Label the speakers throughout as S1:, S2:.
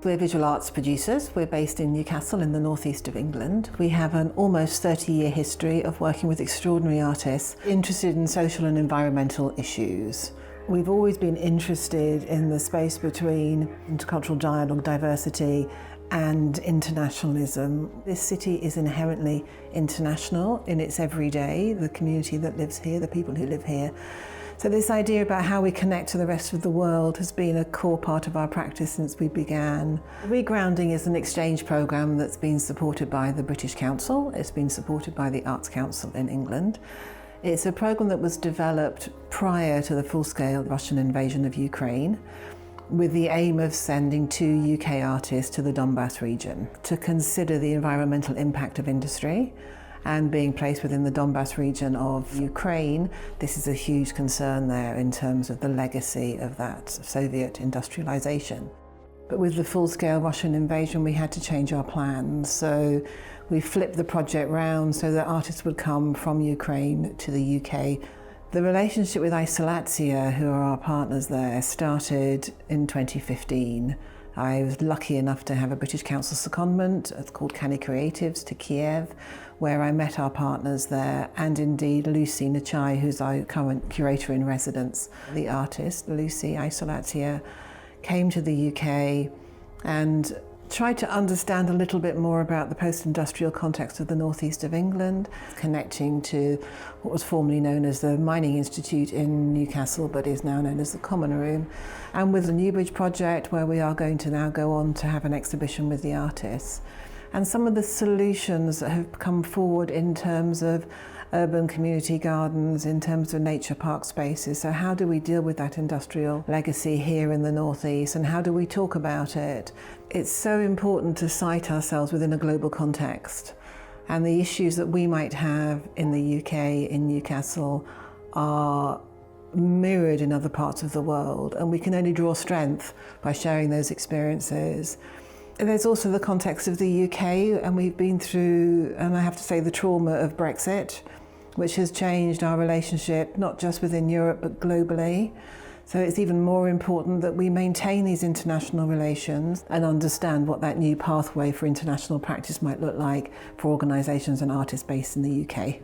S1: We're visual arts producers. We're based in Newcastle in the northeast of England. We have an almost 30-year history of working with extraordinary artists interested in social and environmental issues. We've always been interested in the space between intercultural dialogue, diversity and internationalism. This city is inherently international in its everyday, the community that lives here, the people who live here. So this idea about how we connect to the rest of the world has been a core part of our practice since we began. Regrounding is an exchange programme that's been supported by the British Council. It's been supported by the Arts Council in England. It's a programme that was developed prior to the full-scale Russian invasion of Ukraine, with the aim of sending 2 UK artists to the Donbass region to consider the environmental impact of industry. And being placed within the Donbass region of Ukraine, this is a huge concern there in terms of the legacy of that Soviet industrialization. But with the full-scale Russian invasion, we had to change our plans. So we flipped the project round so that artists would come from Ukraine to the UK. The relationship with IZOLYATSIA, who are our partners there, started in 2015. I was lucky enough to have a British Council secondment, it's called Canny Creatives, to Kyiv, where I met our partners there, and indeed Lucy Nychai, who's our current curator-in-residence. The artist, Lucy IZOLYATSIA, came to the UK and tried to understand a little bit more about the post-industrial context of the northeast of England, connecting to what was formerly known as the Mining Institute in Newcastle, but is now known as the Common Room, and with the NewBridge Project, where we are going to now go on to have an exhibition with the artists. And some of the solutions that have come forward in terms of urban community gardens, in terms of nature park spaces. So how do we deal with that industrial legacy here in the northeast, and how do we talk about it? It's so important to cite ourselves within a global context, and the issues that we might have in the UK, in Newcastle, are mirrored in other parts of the world, and we can only draw strength by sharing those experiences. And there's also the context of the UK, and we've been through, and I have to say, the trauma of Brexit, which has changed our relationship, not just within Europe, but globally. So it's even more important that we maintain these international relations and understand what that new pathway for international practice might look like for organisations and artists based in the UK.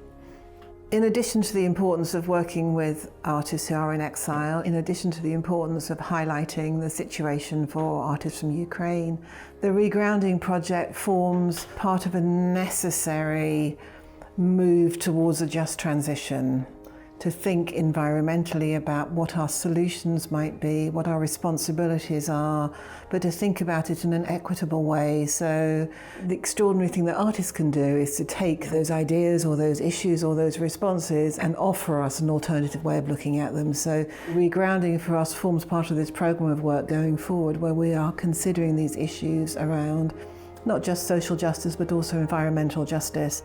S1: In addition to the importance of working with artists who are in exile, in addition to the importance of highlighting the situation for artists from Ukraine, the Regrounding Project forms part of a necessary move towards a just transition, to think environmentally about what our solutions might be, what our responsibilities are, but to think about it in an equitable way. So the extraordinary thing that artists can do is to take those ideas or those issues or those responses and offer us an alternative way of looking at them. So Regrounding for us forms part of this program of work going forward, where we are considering these issues around not just social justice, but also environmental justice.